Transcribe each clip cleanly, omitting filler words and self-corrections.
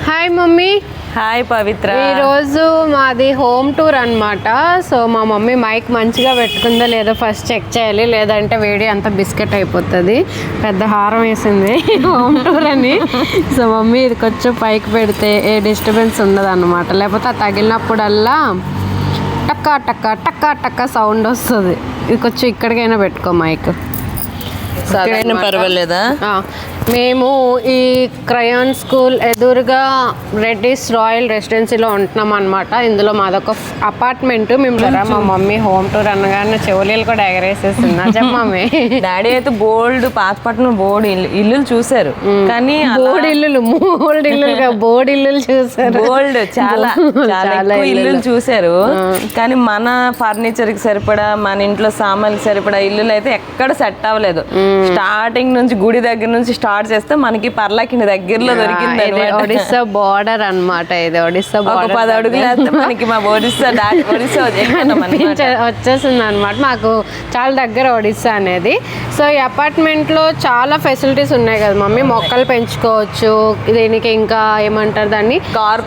Hi mummy. Hi పవిత్ర. ఈరోజు మాది home tour అనమాట. సో మా మమ్మీ మైక్ మంచిగా పెట్టుకుందా లేదో ఫస్ట్ చెక్ చేయాలి, లేదంటే వీడియో అంతా బిస్కెట్ అయిపోతుంది. పెద్ద హారం వేసింది హోమ్ టూర్ అని. సో మమ్మీ ఇది కొంచెం పైకి పెడితే ఏ డిస్టర్బెన్స్ ఉండదు అనమాట, లేకపోతే అది తగిలినప్పుడల్లా టక్కా టక్కా టక్కా టక్కా సౌండ్ వస్తుంది. ఇది కొంచెం ఇక్కడికైనా పెట్టుకో మైక్. పర్వాలేదా? మేము ఈ క్రయాన్ స్కూల్ ఎదురుగా రెడ్డిస్ రాయల్ రెసిడెన్సీలో ఉంటున్నాం అనమాట. ఇందులో మాదొక అపార్ట్మెంట్. మేము మా మమ్మీ హోమ్ టూర్ అనగానే చెవులీలు కూడా ఎగరేసేసింది. చెప్పమ్మీ. డాడీ అయితే బోల్డ్ పాతపట్నం బోర్డు ఇల్లు చూసారు, కానీ బోర్డు ఇల్లులు బోర్డు ఇల్లులు చూసారు. బోల్డ్ చాలా చాలా ఇల్లు చూసారు, కానీ మన ఫర్నిచర్ కి సరిపడా మన ఇంట్లో సామాన్కి సరిపడా ఇల్లులు అయితే ఎక్కడ సెట్ అవ్వలేదు. స్టార్టింగ్ నుంచి గుడి దగ్గర నుంచి స్టార్ట్ చేస్తే మనకి పర్లాకిండి దగ్గరలో దొరికింది. ఒడిస్సా బార్డర్ అనమాట. ఇది ఒడిస్సా బార్డర్. 10 అడుగులు వేస్తే మనకి మా ఒడిస్సా వచ్చేసింది అనమాట. మాకు చాలా దగ్గర ఒడిస్సా అనేది. సో ఈ అపార్ట్మెంట్ లో చాలా ఫెసిలిటీస్ ఉన్నాయి కదా మమ్మీ. మొక్కలు పెంచుకోవచ్చు, దీనికి ఇంకా ఏమంటారు దాన్ని, కార్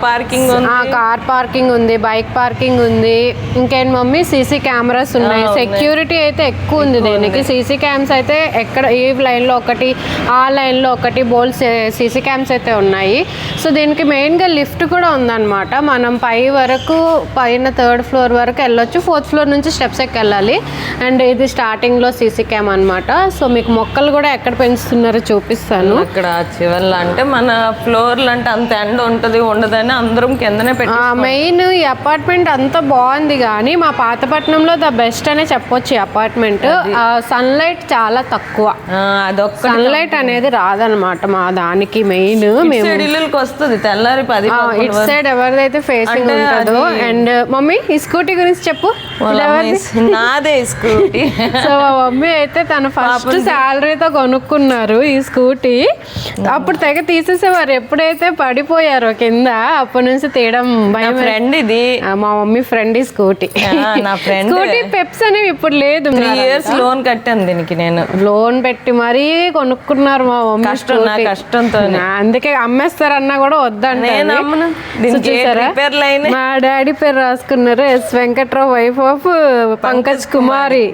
పార్కింగ్ ఉంది, బైక్ పార్కింగ్ ఉంది. ఇంకేంటి మమ్మీ, సీసీ కెమెరాస్ ఉన్నాయి. సెక్యూరిటీ అయితే ఎక్కువ ఉంది దీనికి. సీసీ క్యామ్స్ అయితే ఎక్కడ ఈ లైన్ లో ఒకటి, ఆ లైన్ లో ఒకటి బోల్డ్ సీసీ క్యామ్స్ అయితే ఉన్నాయి. సో దీనికి మెయిన్గా లిఫ్ట్ కూడా ఉందన్నమాట. మనం పైన 3rd ఫ్లోర్ వరకు వెళ్ళొచ్చు. 4th ఫ్లోర్ నుంచి స్టెప్స్ ఎక్కి వెళ్ళాలి. అండ్ ఇది స్టార్టింగ్లో సీసీ క్యామ్ అనమాట. సో మీకు మొక్కలు కూడా ఎక్కడ పెంచుతున్నారో చూపిస్తాను. అక్కడ చివర్లో అంటే మన ఫ్లోర్లు అంటే అంత ఎండ ఉంటుంది ఉండదని అందరం కిందనే పెట్టి. మెయిన్ ఈ అపార్ట్మెంట్ అంతా బాగుంది, కానీ మా పాతపట్నంలో ద బెస్ట్ అనే చెప్పొచ్చు. ఈ అపార్ట్మెంట్ సన్లైట్ చాలా తక్కువ. సన్లైట్ అనేది రాదనమాట మా దానికి. మెయిన్ ఇల్లుకి వస్తుంది తెల్లారి 10 ఇటు సైడ్ ఎవరిదైతే ఫేసింగ్ ఉంటుందో. అండ్ మమ్మీ ఈ స్కూటీ గురించి చెప్పు. నాదే స్కూటీ. సో మా మమ్మీ అయితే తన ఫస్ట్ శాలరీతో కొనుక్కున్నారు ఈ స్కూటీ. అప్పుడు తెగ తీసేసేవారు. ఎప్పుడైతే పడిపోయారో కింద అప్పటి నుంచి తీయడం భయం. ఫ్రెండ్ ఇది మా మమ్మీ ఫ్రెండ్ ఈ స్కూటీ. నా ఫ్రెండ్ స్కూటీ పెప్స్ అనేవి ఇప్పుడు లేదు. 3 years లోన్ కట్టాను దీనికి. నేను లోన్ పెట్టి మరీ కొనుక్కున్నారు మా మమ్మీ. కష్టంతో. అందుకే అమ్మేస్తారన్నా కూడా వద్దండి. మా డాడీ పేరు రాసుకున్నారు, S Venkatrao, wife of Pankaj Kumari.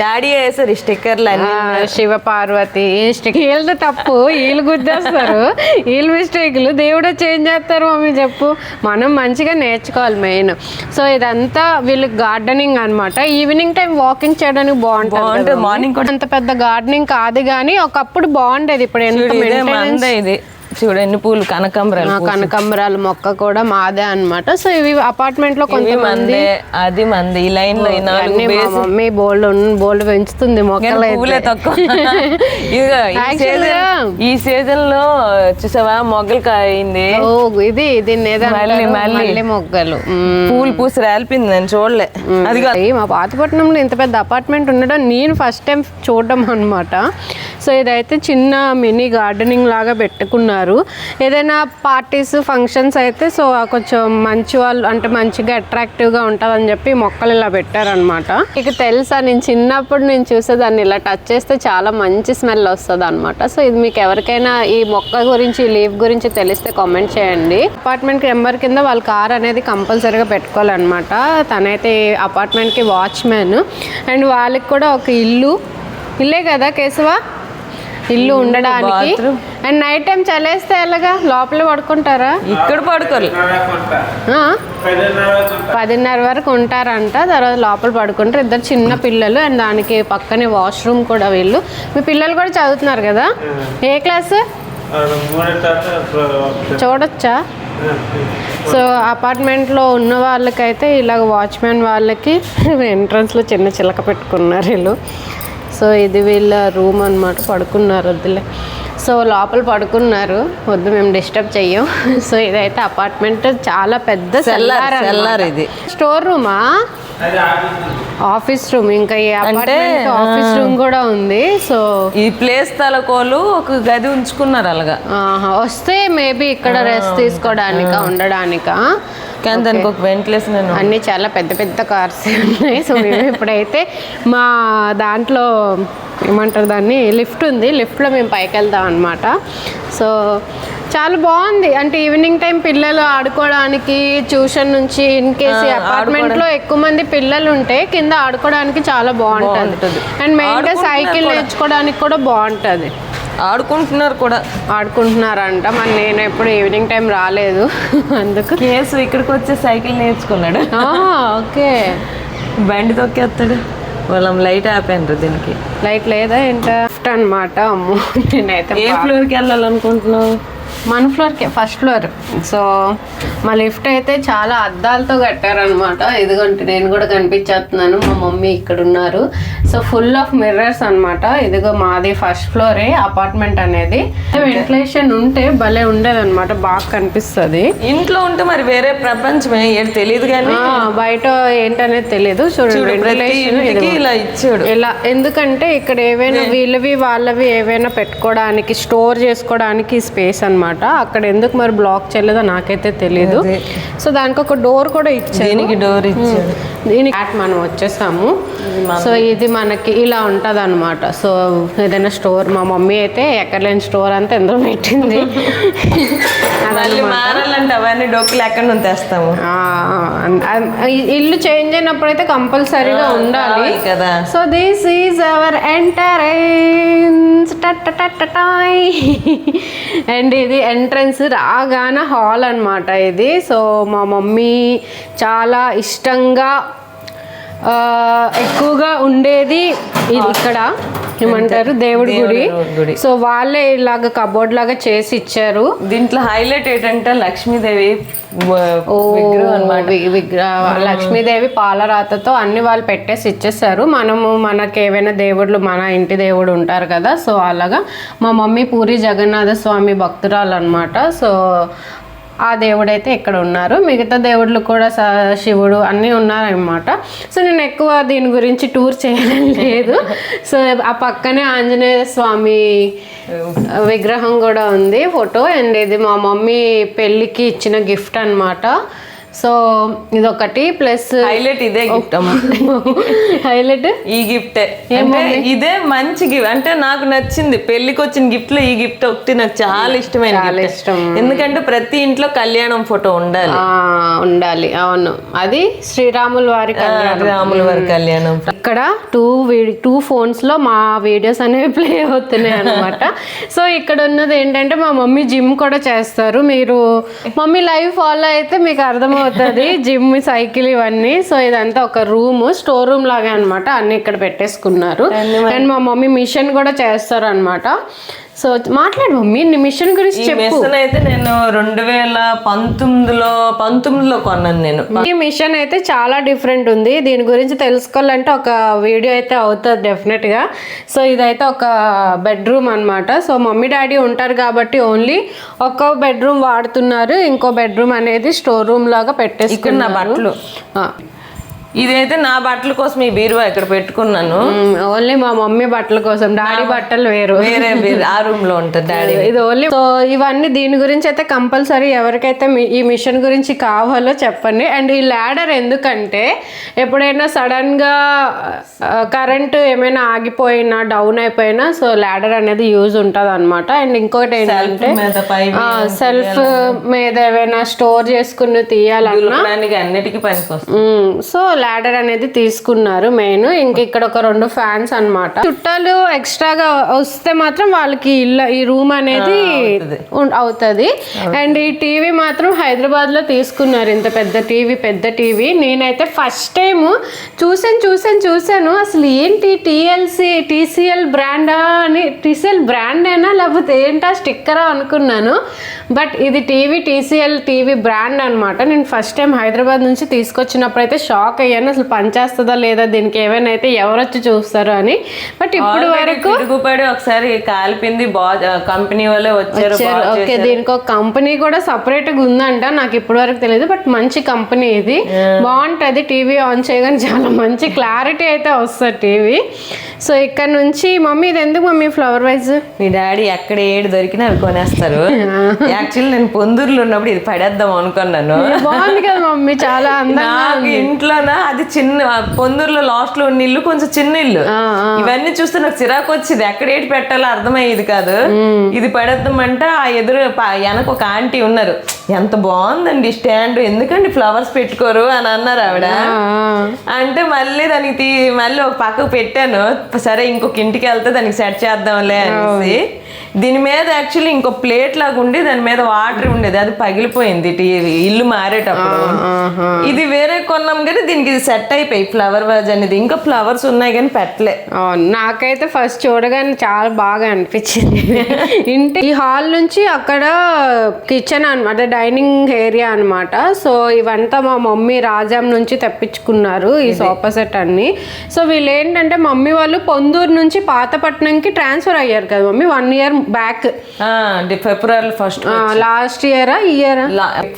Daddy వేసారు స్టిక్కర్లు, శివ పార్వతి. వీళ్ళది తప్పు, వీళ్ళు గుద్దేస్తారు. వీళ్ళు మిస్టేక్లు దేవుడే చేంజ్ చేస్తారు మమ్మీ. చెప్పు, మనం మంచిగా నేర్చుకోవాలి మెయిన్. సో ఇదంతా వీళ్ళకి గార్డెనింగ్ అనమాట. ఈవినింగ్ టైం వాకింగ్ చేయడానికి బాగుంటుంది. మార్నింగ్ అంత పెద్ద గార్డెనింగ్ కాదు, కానీ ఒకప్పుడు బాగుండేది. ఇప్పుడు ఇది చూడు ఎన్ని పూలు, కనకాంబరాలు మొక్క కూడా మాదే అనమాట. సో ఇవి అపార్ట్మెంట్ లో కొంతమంది, అది మంది ఈ లైన్ లో మమ్మీ బోల్డ్ పెంచుతుంది మొక్కలు. ఈ సీజన్ లో చూసావా మొగ్గలు కాయింది. ఇది దీన్ని మళ్ళీ మొగ్గలు పూలు పూసి రాలిపోయింది, నేను చూడలే. అది మా పాతపట్నంలో ఇంత పెద్ద అపార్ట్మెంట్ ఉండడం నేను ఫస్ట్ టైం చూడడం అనమాట. సో ఇదైతే చిన్న మినీ గార్డెనింగ్ లాగా పెట్టుకున్నారు. ఏదైనా పార్టీస్ ఫంక్షన్స్ అయితే సో కొంచెం మంచి వాళ్ళు అంటే మంచిగా అట్రాక్టివ్గా ఉంటుందని చెప్పి మొక్కలు ఇలా పెట్టారనమాట. మీకు తెలుసా, నేను చిన్నప్పుడు నేను చూసేదాన్ని, ఇలా టచ్ చేస్తే చాలా మంచి స్మెల్ వస్తుంది అనమాట. సో ఇది మీకు ఎవరికైనా ఈ మొక్క గురించి, లీఫ్ గురించి తెలిస్తే కామెంట్ చేయండి. అపార్ట్మెంట్ నెంబర్ కింద వాళ్ళ కార్ అనేది కంపల్సరీగా పెట్టుకోవాలన్నమాట. తనైతే అపార్ట్మెంట్కి వాచ్మెన్. అండ్ వాళ్ళకి కూడా ఒక ఇల్లే కదా కేశవ, ఇల్లు ఉండడానికి. అండ్ నైట్ టైం చలేస్తే ఎలాగా, లోపల పడుకుంటారా? ఇక్కడ పడుకోరు, 10:30 వరకు ఉంటారంట. తర్వాత లోపల పడుకుంటారు. 2 చిన్న పిల్లలు. అండ్ దానికి పక్కనే వాష్రూమ్ కూడా. వీళ్ళు మీ పిల్లలు కూడా చదువుతున్నారు కదా, ఏ క్లాస్ చూడొచ్చా? సో అపార్ట్మెంట్లో ఉన్న వాళ్ళకైతే ఇలాగ వాచ్మెన్ వాళ్ళకి ఎంట్రన్స్లో చిన్న చిలక పెట్టుకున్నారు వీళ్ళు. సో ఇది వీళ్ళ రూమ్ అనమాట. పడుకున్నారు, వద్దులే. సో లోపల పడుకున్నారు, వద్దు మేము డిస్టర్బ్ చెయ్యం. సో ఇదైతే అపార్ట్మెంట్ చాలా పెద్ద సెల్లార్. ఇది స్టోర్ రూమా, ఆఫీస్ రూమ్. ఇంకా ఈ అపార్ట్మెంట్ ఆఫీస్ రూమ్ కూడా ఉంది. సో ఈ ప్లేస్ తలకోలు ఒక గది ఉంచుకున్నారు అలాగా. వస్తే మేబీ ఇక్కడ రెస్ట్ తీసుకోవడానికా, ఉండడానికా. కానీ దానికి ఒక వెంటిలేషన్ అన్నీ చాలా పెద్ద పెద్ద కార్స్ ఉన్నాయి. సో మేము ఇప్పుడైతే మా దాంట్లో ఏమంటారు దాన్ని, లిఫ్ట్ ఉంది. లిఫ్ట్లో మేము పైకి వెళ్తాం అనమాట. సో చాలా బాగుంది. అంటే ఈవినింగ్ టైం పిల్లలు ఆడుకోవడానికి, ట్యూషన్ నుంచి ఇన్ కేసు అపార్ట్మెంట్ లో ఎక్కువ మంది పిల్లలు ఉంటే కింద ఆడుకోవడానికి చాలా బాగుంటది. అండ్ మెయిన్ గా సైకిల్ నేర్చుకోవడానికి కూడా బాగుంటది. ఆడుకుంటున్నారంట. మరి నేను ఎప్పుడు ఈవినింగ్ టైం రాలేదు, అందుకు కేసు ఇక్కడికి వచ్చి సైకిల్ నేర్చుకున్నాడు. ఓకే, బండి తొక్కేస్తాడు. వాళ్ళం లైట్ ఆపాను, దీనికి లైట్ లేదా ఏంట అనమాట. అమ్మో, నేనైతే ఏ ఫ్లోర్కి వెళ్ళాలనుకుంటున్నావు? మన ఫ్లోర్కే, ఫస్ట్ ఫ్లోర్. సో మా లిఫ్ట్ అయితే చాలా అద్దాలతో కట్టారనమాట. ఇదిగోండి నేను కూడా కనిపించేస్తున్నాను, మా మమ్మీ ఇక్కడ ఉన్నారు. సో ఫుల్ ఆఫ్ మిర్రర్స్ అనమాట. ఇదిగో మాది ఫస్ట్ ఫ్లోరే అపార్ట్మెంట్ అనేది. వెంటిలేషన్ ఉంటే భలే ఉండేది అనమాట, బాగా కనిపిస్తుంది. ఇంట్లో ఉంటే మరి వేరే ప్రపంచమే తెలియదు, కానీ బయట ఏంటనేది తెలియదు. చూడండి వెంటిలేషన్ ఇలా ఇచ్చాడు. ఇలా ఎందుకంటే ఇక్కడ ఏవైనా వీళ్ళవి వాళ్ళవి ఏవైనా పెట్టుకోవడానికి, స్టోర్ చేసుకోవడానికి స్పేస్ అనమాట. అక్కడ ఎందుకు మరి బ్లాక్ చేయలేదో నాకైతే తెలియదు. సో దానికి ఒక డోర్ కూడా ఇచ్చారు. దీనికి డోర్ ఇచ్చాడు. దీనికి మనం వచ్చేసాము. సో ఇది మనకి ఇలా ఉంటది అనమాట. సో ఏదైనా స్టోర్, మా మమ్మీ అయితే ఎక్కడలేని స్టోర్ అంతా ఎందులో పెట్టింది. మారాలంటే అవన్నీ డొక్కులు ఎక్కడ నుంచి తెస్తాము. ఇల్లు చేంజ్ అయినప్పుడు అయితే కంపల్సరీగా ఉండాలి కదా. So this is our entrance. And ఇది ఎంట్రన్స్ రాగానే హాల్ అనమాట ఇది. సో మా మమ్మీ చాలా ఇష్టంగా ఎక్కువగా ఉండేది ఇది. ఇక్కడ ఏమంటారు, దేవుడి గుడి. సో వాళ్ళే ఇలాగ కబోర్డ్ లాగా చేసి ఇచ్చారు. దీంట్లో హైలైట్ ఏంటంటే లక్ష్మీదేవి లక్ష్మీదేవి పాలరాతతో అన్ని వాళ్ళు పెట్టేసి ఇచ్చేసారు. మనకి ఏవైనా దేవుళ్ళు, మన ఇంటి దేవుడు ఉంటారు కదా, సో అలాగా మా మమ్మీ పూరి జగన్నాథ స్వామి భక్తురాలు అనమాట. సో ఆ దేవుడైతే ఇక్కడ ఉన్నారు. మిగతా దేవుళ్ళు కూడా శివుడు అన్నీ ఉన్నారనమాట. సో నేను ఎక్కువ దీని గురించి టూర్ చేయడం లేదు. సో ఆ పక్కనే ఆంజనేయ స్వామి విగ్రహం కూడా ఉంది, ఫోటో. అండ్ ఇది మా మమ్మీ పెళ్ళికి ఇచ్చిన గిఫ్ట్ అనమాట. సో ఇదొకటి ప్లస్ హైలైట్ ఇదే గిఫ్ట్. హైలైట్ ఈ గిఫ్టే, ఇదే మంచి గిఫ్ట్. అంటే నాకు నచ్చింది పెళ్లికి వచ్చిన గిఫ్ట్ లో ఈ గిఫ్ట్ ఒకటి నాకు చాలా ఇష్టమైన ఇష్టం. ఎందుకంటే ప్రతి ఇంట్లో కళ్యాణం ఫోటో ఉండాలి. అవును, అది శ్రీరాముల వారి కళ్యాణం. ఇక్కడ టూ ఫోన్స్ లో మా వీడియోస్ అనేవి ప్లే అవుతున్నాయి అనమాట. సో ఇక్కడ ఉన్నది ఏంటంటే మా మమ్మీ జిమ్ కూడా చేస్తారు. మీరు మమ్మీ లైవ్ ఫాలో అయితే మీకు అర్థమవుతుంది జిమ్, సైకిల్ ఇవన్నీ. సో ఇదంతా ఒక స్టోర్ రూమ్ లాగా అనమాట. అన్ని ఇక్కడ పెట్టేసుకున్నారు. అండ్ మా మమ్మీ మిషన్ కూడా చేస్తారు అనమాట. సో మాట్లాడు మమ్మీ, నీ మిషన్ గురించి చెప్పు. మిషన్ అయితే నేను 2019లో కొన్నాను నేను. ఈ మిషన్ అయితే చాలా డిఫరెంట్ ఉంది. దీని గురించి తెలుసుకోవాలంటే ఒక వీడియో అయితే అవుతుంది డెఫినెట్ గా. సో ఇదైతే ఒక బెడ్రూమ్ అనమాట. సో మమ్మీ డాడీ ఉంటారు కాబట్టి ఓన్లీ ఒక బెడ్రూమ్ వాడుతున్నారు. ఇంకో బెడ్రూమ్ అనేది స్టోర్ రూమ్ లాగా పెట్టేసుకున్న బట్టలు. ఇదైతే నా బట్టల కోసం ఈ బీరువా ఇక్కడ పెట్టుకున్నాను. ఓన్లీ మా మమ్మీ బట్టల కోసం, డాడీ బట్టలు వేరే ఆ రూమ్ లో ఉంటుంది డాడీ. ఇది ఓన్లీ. సో ఇవన్నీ దీని గురించి అయితే కంపల్సరీ ఎవరికైతే ఈ మిషన్ గురించి కావాలో చెప్పండి. అండ్ ఈ ల్యాడర్ ఎందుకంటే ఎప్పుడైనా సడన్ గా కరెంట్ ఏమైనా ఆగిపోయినా, డౌన్ అయిపోయినా, సో ల్యాడర్ అనేది యూజ్ ఉంటుంది అనమాట. అండ్ ఇంకోటి ఏంటంటే సెల్ఫ్ మీద ఏమైనా స్టోర్ చేసుకుని తీయాలన్నా అన్నిటికీ పనికొస్తుంది. సో ల్యాడర్ అనేది తీసుకున్నారు మెయిన్. ఇంక ఇక్కడ ఒక 2 ఫ్యాన్స్ అన్నమాట. చుట్టాలు ఎక్స్ట్రాగా వస్తే మాత్రం వాళ్ళకి ఈ రూమ్ అనేది అవుతుంది. అండ్ ఈ టీవీ మాత్రం హైదరాబాద్ లో తీసుకున్నారు. ఇంత పెద్ద టీవీ. నేనైతే ఫస్ట్ టైం చూసాను అసలు ఏంటి టీసీఎల్ బ్రాండా అని. టీసీఎల్ బ్రాండ్ అయినా లేకపోతే ఏంటా స్టిక్కరా అనుకున్నాను. బట్ ఇది టీసీఎల్ టీవీ బ్రాండ్ అనమాట. నేను ఫస్ట్ టైం హైదరాబాద్ నుంచి తీసుకొచ్చినప్పుడు అయితే షాక్ అయ్యాను. అసలు పనిచేస్తుందా లేదా, దీనికి ఏమైనా అయితే ఎవరొచ్చి చూస్తారు అని. బట్ ఇప్పుడు వరకు ఒకసారి కాలిపింది, కంపెనీ వాళ్ళే వచ్చారు. ఓకే, దీనికి ఒక కంపెనీ కూడా సపరేట్ గా ఉందంట. నాకు ఇప్పటి వరకు తెలియదు. బట్ మంచి కంపెనీ ఇది, బాగుంటది. టీవీ ఆన్ చేయగానే చాలా మంచి క్లారిటీ అయితే వస్తుంది టీవీ. సో ఇక్కడ నుంచి మమ్మీ ఇది ఎందుకు మమ్మీ ఫ్లవర్ వైజ్? మీ డాడీ ఎక్కడ ఏడు దొరికినా అవి కొనేస్తారు. యాక్చువల్లీ నేను పొందూరులో ఉన్నప్పుడు ఇది పడేద్దాం అనుకున్నాను. బాగుంది కదా మమ్మీ, చాలా అందంగా ఇంట్లోనా అది చిన్న పొందూరులో లాస్ట్ లో ఉన్న ఇల్లు కొంచెం చిన్న ఇల్లు. ఇవన్నీ చూస్తే నాకు చిరాకు వచ్చింది, ఎక్కడ ఏంటి పెట్టాలో అర్థమయ్యేది కాదు. ఇది పడేద్దామంటే ఆ ఎదురు వెనక ఒక ఆంటీ ఉన్నారు, ఎంత బాగుందండి స్టాండ్, ఎందుకండి ఫ్లవర్స్ పెట్టుకోరు అని అన్నారు ఆవిడ. అంటే మళ్ళీ దానికి మళ్ళీ ఒక పక్కకు పెట్టాను, సరే ఇంకొక ఇంటికి వెళ్తే దానికి సెట్ చేద్దాంలే అనేసి. దీని మీద యాక్చువల్లీ ఇంకో ప్లేట్ లాగా ఉండి దాని మీద వాటర్ ఉండేది, అది పగిలిపోయింది ఇల్లు మారేటప్పుడు. ఇది వేరే కొన్నాం కానీ దీనికి ఇది సెట్ అయిపోయి ఫ్లవర్ వాజ్ అనేది. ఇంకా ఫ్లవర్స్ ఉన్నాయి కానీ పెట్టలే. నాకైతే ఫస్ట్ చూడగానే చాలా బాగా అనిపించింది. ఇంటి ఈ హాల్ నుంచి అక్కడ కిచెన్ అనమాట, డైనింగ్ ఏరియా అనమాట. సో ఇవంతా మా మమ్మీ రాజాం నుంచి తెప్పించుకున్నారు ఈ సోఫా సెట్ అన్ని. సో వీళ్ళు ఏంటంటే మమ్మీ వాళ్ళు పొందూరు నుంచి పాతపట్నంకి ట్రాన్స్ఫర్ అయ్యారు కదా మమ్మీ 1 year బ్యాక్. ఫిబ్రవరి ఫస్ట్ లాస్ట్ ఇయరా ఈ ఇయర్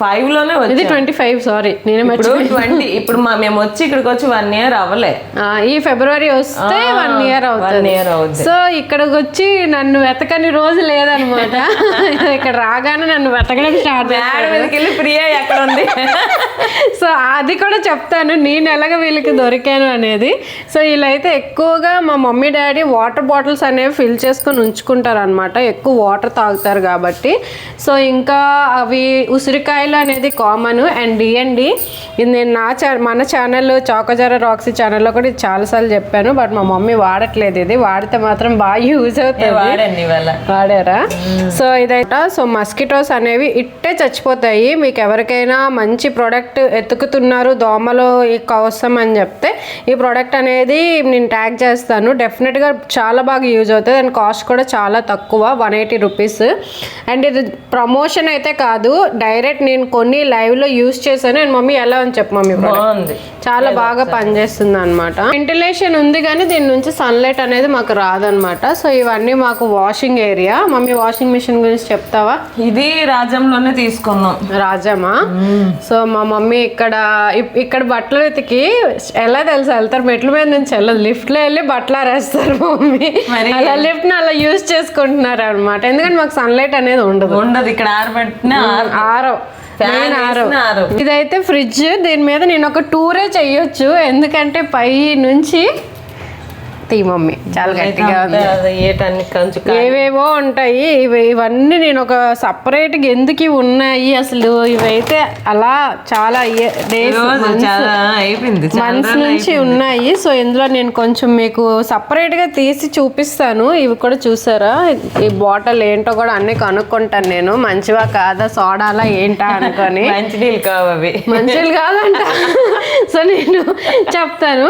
5 లోనే ఇది 25 సారీ నేను 20. ఇప్పుడు మేము వచ్చి ఇక్కడికి వచ్చి 1 year అవ్వలే, ఈ ఫిబ్రవరి వస్తే 1 year అవుతుంది. సో ఇక్కడికి వచ్చి నన్ను వెతకని రోజు లేదనమాట. ఇక్కడ రాగానే నన్ను వెతకడం స్టార్ట్ వెళ్ళి ప్రియా ఎక్కడ ఉంది. సో అది కూడా చెప్తాను నేను ఎలాగ వీళ్ళకి దొరికాను అనేది. సో వీళ్ళైతే ఎక్కువగా మా మమ్మీ డాడీ వాటర్ బాటిల్స్ అనేవి ఫిల్ చేసుకొని ఉంచుకుంటారు అనమాట, ఎక్కువ వాటర్ తాగుతారు కాబట్టి. సో ఇంకా అవి ఉసిరికాయలు అనేది కామన్. అండ్ డిఎండి ఇది నేను మన ఛానల్ చౌకజారా రాక్సీ ఛానల్లో కూడా ఇది చాలాసార్లు చెప్పాను, బట్ మా మమ్మీ వాడట్లేదు. ఇది వాడితే మాత్రం బాగా యూజ్ అవుతుంది. వాడారా? సో ఇదైతే సో మస్కిటోస్ అనేవి ఇట్టే చచ్చిపోతాయి. మీకు ఎవరికైనా మంచి ప్రోడక్ట్ ఎత్తుకుతున్నారు దోమలు కోసం అని చెప్తే ఈ ప్రోడక్ట్ అనేది నేను ట్యాగ్ చేస్తాను, డెఫినెట్గా చాలా బాగా యూజ్ అవుతుంది. అండ్ కాస్ట్ కూడా చాలా తక్కువ, 180 రూపీస్. అండ్ ఇది ప్రమోషన్ అయితే కాదు, డైరెక్ట్ నేను కొన్ని లైవ్లో యూజ్ చేశాను. అండ్ మమ్మీ ఎలా అని చెప్పు మమ్మీ, చాలా బాగా పనిచేస్తుంది అనమాట. వెంటిలేషన్ ఉంది కానీ దీని నుంచి సన్లైట్ అనేది మాకు రాదనమాట. సో ఇవన్నీ మాకు washing area. Mummy washing machine గురించి చెప్తావా? ఇది రాజంలోనే తీసుకున్నాం. రాజమా? సో మా మమ్మీ ఇక్కడ బట్టలు వెతికి ఎలా తెలుసు వెళ్తారు, మెట్ల మీద నుంచి వెళ్ళదు, లిఫ్ట్ లో వెళ్ళి బట్టలు ఆరేస్తారు మమ్మీ. అలా లిఫ్ట్ ని అలా యూజ్ చేసుకుంటున్నారు అనమాట, ఎందుకంటే మాకు సన్లైట్ అనేది ఉండదు ఇక్కడ ఆరో. ఇదైతే ఫ్రిడ్జ్, దీని మీద నేను ఒక టూరే చెయ్యొచ్చు, ఎందుకంటే పై నుంచి మమ్మీ చాలా గట్టిగా ఉంది, ఏవేవో ఉంటాయి. ఇవన్నీ నేను ఒక సపరేట్గా ఎందుకు ఇవి ఉన్నాయి అసలు, ఇవైతే అలా చాలా డేస్ మంత్స్ నుంచి ఉన్నాయి. సో ఇందులో నేను కొంచెం మీకు సపరేట్గా తీసి చూపిస్తాను. ఇవి కూడా చూసారా, ఈ బాటిల్ ఏంటో కూడా అన్ని కనుక్కుంటాను నేను, మంచివా కాదా, సోడాలా ఏంటా అనుకొని. మంచిలు కాదంట. సో నేను చెప్తాను.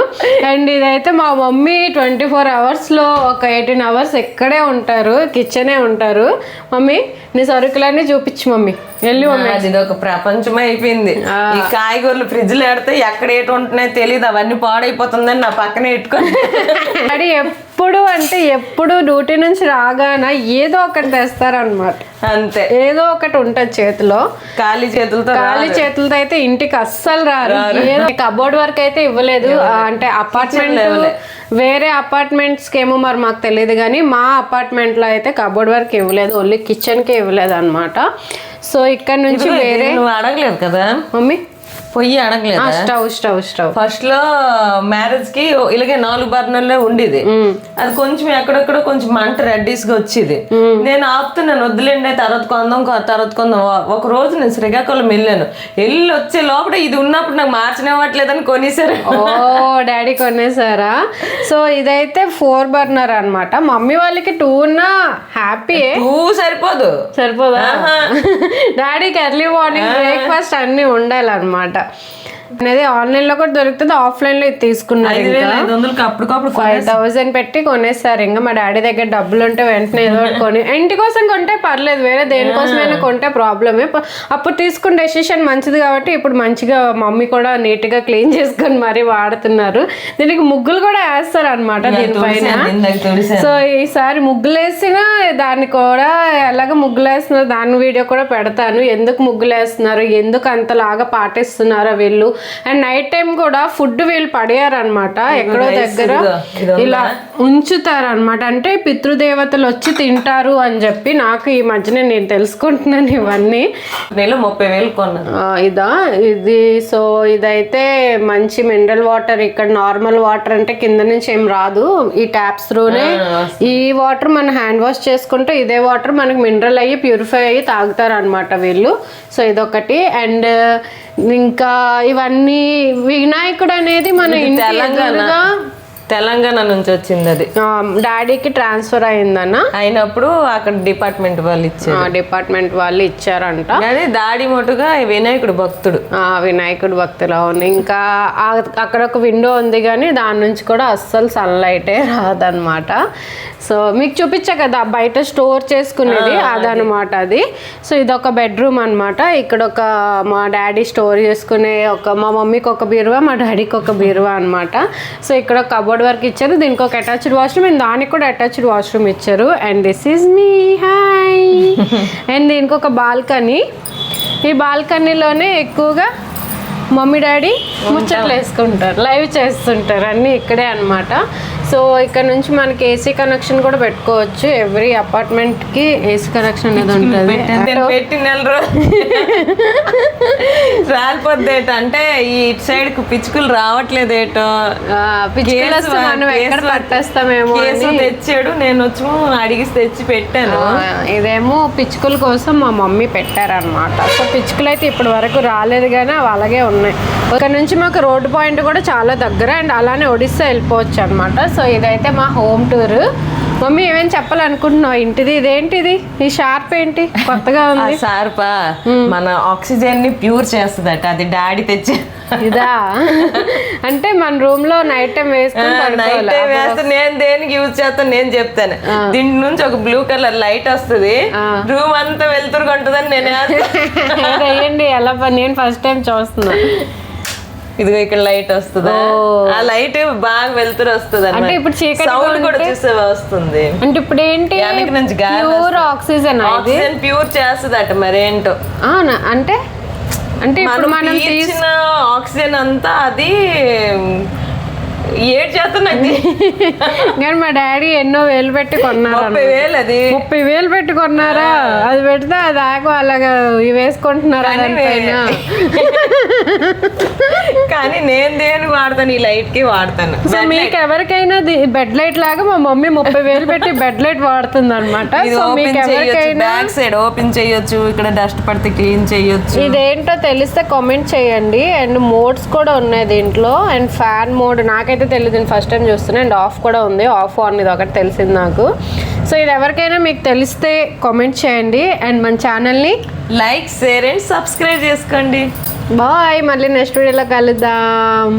అండ్ ఇదైతే మా మమ్మీ 24 అవర్స్లో ఒక 18 hours ఇక్కడే ఉంటారు, కిచెనే ఉంటారు. మమ్మీ నీ సరుకులన్నీ చూపించు మమ్మీ, వెళ్ళి మమ్మీ. అది ఒక ప్రపంచం అయిపోయింది. ఈ కాయగూరలు ఫ్రిడ్జ్ లో పెడితే ఎక్కడ ఏటి ఉంటున్నాయో తెలియదు, అవన్నీ పాడైపోతుందని నా పక్కనే పెట్టుకొని డాడీ ఎప్పుడు డ్యూటీ నుంచి రాగానే ఏదో ఒకటి తెస్తారనమాట. అంతే, ఏదో ఒకటి ఉంటుంది చేతిలో. ఖాళీ చేతులతో అయితే ఇంటికి అస్సలు రారు. కబోర్డ్ వర్క్ అయితే ఇవ్వలేదు, అంటే అపార్ట్మెంట్ వేరే అపార్ట్మెంట్స్కి ఏమో మరి మాకు తెలియదు కానీ మా అపార్ట్మెంట్లో అయితే కబోర్డ్ వర్క్ ఇవ్వలేదు, ఓన్లీ కిచెన్కే ఇవ్వలేదు అనమాట. సో ఇక్కడ నుంచి వేరే అడగలేదు కదా మమ్మీ, పొయ్యి అడగలేదు. స్టవ్ ఫస్ట్ లో మ్యారేజ్ కి ఇలాగే 4 బర్నర్లే ఉండేది, అది కొంచెం ఎక్కడెక్కడ కొంచెం మంట రెడ్డీస్ గా వచ్చేది. నేను ఆపుతున్నాను, వద్దులేండి తర్వాత కొందాం. ఒక రోజు నేను శ్రీకాకుళం వెళ్ళాను, వెళ్ళి వచ్చే లోపల ఇది ఉన్నప్పుడు నాకు మార్చనివ్వట్లేదని కొనేసారు. ఓ డాడీ కొనేసారా? సో ఇదైతే 4 burner అనమాట. మమ్మీ వాళ్ళకి 2 ఉన్నా హ్యాపీ. 2 సరిపోదా? డాడీకి ఎర్లీ మార్నింగ్ బ్రేక్ఫాస్ట్ అన్ని ఉండాలన్నమాట. అనేది ఆన్లైన్ లో కూడా దొరుకుతుంది, ఆఫ్లైన్ లో ఇది తీసుకున్నారు. 5,000 పెట్టి కొనేస్తారు. ఇంకా మా డాడీ దగ్గర డబ్బులు ఉంటే వెంటనే ఏదో కొని, ఇంటి కోసం కొంటే పర్లేదు, వేరే దేనికోసమైనా కొంటే ప్రాబ్లమే. అప్పుడు తీసుకున్న డెసిషన్ మంచిది కాబట్టి ఇప్పుడు మంచిగా మమ్మీ కూడా నీట్ గా క్లీన్ చేసుకొని మరీ వాడుతున్నారు. దీనికి ముగ్గులు కూడా వేస్తారు అనమాట దీనిపైన. సో ఈసారి ముగ్గులు వేసిన దాన్ని కూడా ఎలాగ ముగ్గులు వేస్తున్నారు దాని వీడియో కూడా పెడతాను. ఎందుకు ముగ్గులు వేస్తున్నారు, ఎందుకు అంతలాగా పాటిస్తున్నారో వీళ్ళు, అండ్ నైట్ టైం కూడా ఫుడ్ వీళ్ళు పడేయారనమాట, ఎక్కడో దగ్గర ఇలా ఉంచుతారనమాట. అంటే పితృదేవతలు వచ్చి తింటారు అని చెప్పి నాకు ఈ మధ్యనే నేను తెలుసుకుంటున్నాను ఇవన్నీ. 30,000 కొన్నాను ఇది. సో ఇదైతే మంచి మినరల్ వాటర్. ఇక్కడ నార్మల్ వాటర్ అంటే కింద నుంచి ఏం రాదు, ఈ ట్యాప్స్ త్రూనే ఈ వాటర్ మనం హ్యాండ్ వాష్ చేసుకుంటే ఇదే వాటర్ మనకి మినరల్ అయ్యి ప్యూరిఫై అయ్యి తాగుతారు అనమాట వీళ్ళు. సో ఇదొకటి. అండ్ ఇంకా ఇవన్నీ వినాయకుడు అనేది మన తెలంగాణ నుంచి వచ్చింది. అది డాడీకి ట్రాన్స్ఫర్ అయిందన్న, అయినప్పుడు అక్కడ డిపార్ట్మెంట్ వాళ్ళు ఇచ్చారంట. కానీ డాడీ మటుగా వినాయకుడు భక్తులు. అవును. ఇంకా అక్కడ ఒక విండో ఉంది కానీ దాని నుంచి కూడా అస్సలు సన్లైటే రాదనమాట. సో మీకు చూపించా కదా బయట స్టోర్ చేసుకునేది, అదనమాట అది. సో ఇదొక బెడ్రూమ్ అనమాట. ఇక్కడ ఒక మా డాడీ స్టోర్ చేసుకునే మా మమ్మీకి ఒక బీరువా, మా డాడీకి ఒక బీరువా అనమాట. సో ఇక్కడ కబోర్డ్ వర్క్ ఇచ్చారు, దీనికి ఒక అటాచ్డ్ వాష్రూమ్ అండ్ దానికి కూడా అటాచ్డ్ వాష్రూమ్ ఇచ్చారు. And this is me hi. And దీనికి ఒక బాల్కనీ. ఈ బాల్కనీలోనే ఎక్కువగా మమ్మీ డాడీ ముచ్చట్లు వేసుకుంటారు, లైవ్ చేస్తుంటారు, అన్నీ ఇక్కడే అనమాట. సో ఇక్కడ నుంచి మనకి ఏసీ కనెక్షన్ కూడా పెట్టుకోవచ్చు. ఎవ్రీ అపార్ట్మెంట్కి ఏసీ కనెక్షన్ అనేది ఉంటుంది. రాలిపోద్దేట అంటే ఈ ఇటు సైడ్ పిచ్చుకలు రావట్లేదేటో, మనం ఎక్కడ పట్టేస్తామేమో తెచ్చాడు. నేను వచ్చి అడిగి తెచ్చి పెట్టాను. ఇదేమో పిచ్చుకల కోసం మా మమ్మీ పెట్టారనమాట. సో పిచ్చుకలు అయితే ఇప్పటి వరకు రాలేదు కానీ అవి అలాగే ఉన్నాయి. ఇక్కడ నుంచి మాకు రోడ్డు పాయింట్ కూడా చాలా దగ్గర అండ్ అలానే ఒడిస్సా వెళ్ళిపోవచ్చు అనమాట. సో ఇదైతే మా హోమ్ టూర్. మమ్మీ ఏమేమి చెప్పాలనుకుంటున్నావు ఇంటిది? ఇదేంటిది ఈ షార్ప్ ఏంటి కొత్తగా ఉంది? షార్పా మన ఆక్సిజన్ ని ప్యూర్ చేస్తుందట, అది డాడీ తెచ్చి. ఇదా అంటే మన రూమ్ లో నైట్ టైం వేసుకుని నేను దేనికి యూజ్ చేస్తాను నేను చెప్తాను. దీని నుంచి ఒక బ్లూ కలర్ లైట్ వస్తుంది, రూమ్ అంతా వెళ్తురు కొంటుందని వేయండి. ఎలా నేను ఫస్ట్ టైం చూస్తున్నా. ఇదిగో ఇక్కడ లైట్ వస్తుంది, ఆ లైట్ బాగా వెళ్తురు వస్తుంది అంటే ఇప్పుడు చీకటి సౌండ్ కూడా చూసే వస్తుంది. అంటే ఇప్పుడు ఏంటి నుంచి ప్యూర్ ఆక్సిజన్ ప్యూర్ చేస్తుంది అట మరేంటో. అంటే అంటే ఇప్పుడు మనం తీసిన ఆక్సిజన్ అంతా అది ఏడ్ చేస్తున్నది. కానీ మా డాడీ ఎన్నో వేలు పెట్టి కొన్నారు. 30,000 పెట్టి కొన్నారా? అది పెడితే అది ఆకు అలాగా వేసుకుంటున్నారా? కానీ నేను దేనికి వాడతాను, ఈ లైట్ కి వాడతాను. సో మీకు ఎవరికైనా బెడ్ లైట్ లాగా మా మమ్మీ 30,000 పెట్టి బెడ్ లైట్ వాడుతుంది అనమాట. బ్యాక్ సైడ్ ఓపెన్ చేయొచ్చు, ఇక్కడ డస్ట్ పడితే క్లీన్ చేయొచ్చు. ఇదేంటో తెలిస్తే కామెంట్ చేయండి. అండ్ మోడ్స్ కూడా ఉన్నాయి దీంట్లో. అండ్ ఫ్యాన్ మోడ్ నాకైతే తెలియదు, నేను ఫస్ట్ టైం చూస్తున్నా. అండ్ ఆఫ్ కూడా ఉంది, ఆఫ్ ఆన్ ఇది ఒకటి తెలిసింది నాకు. సో ఇది ఎవరికైనా మీకు తెలిస్తే కామెంట్ చేయండి. అండ్ మన ఛానల్ని లైక్, షేర్ అండ్ సబ్స్క్రైబ్ చేసుకోండి. బాయ్. మళ్ళీ నెక్స్ట్ వీడియోలో కలుద్దాం.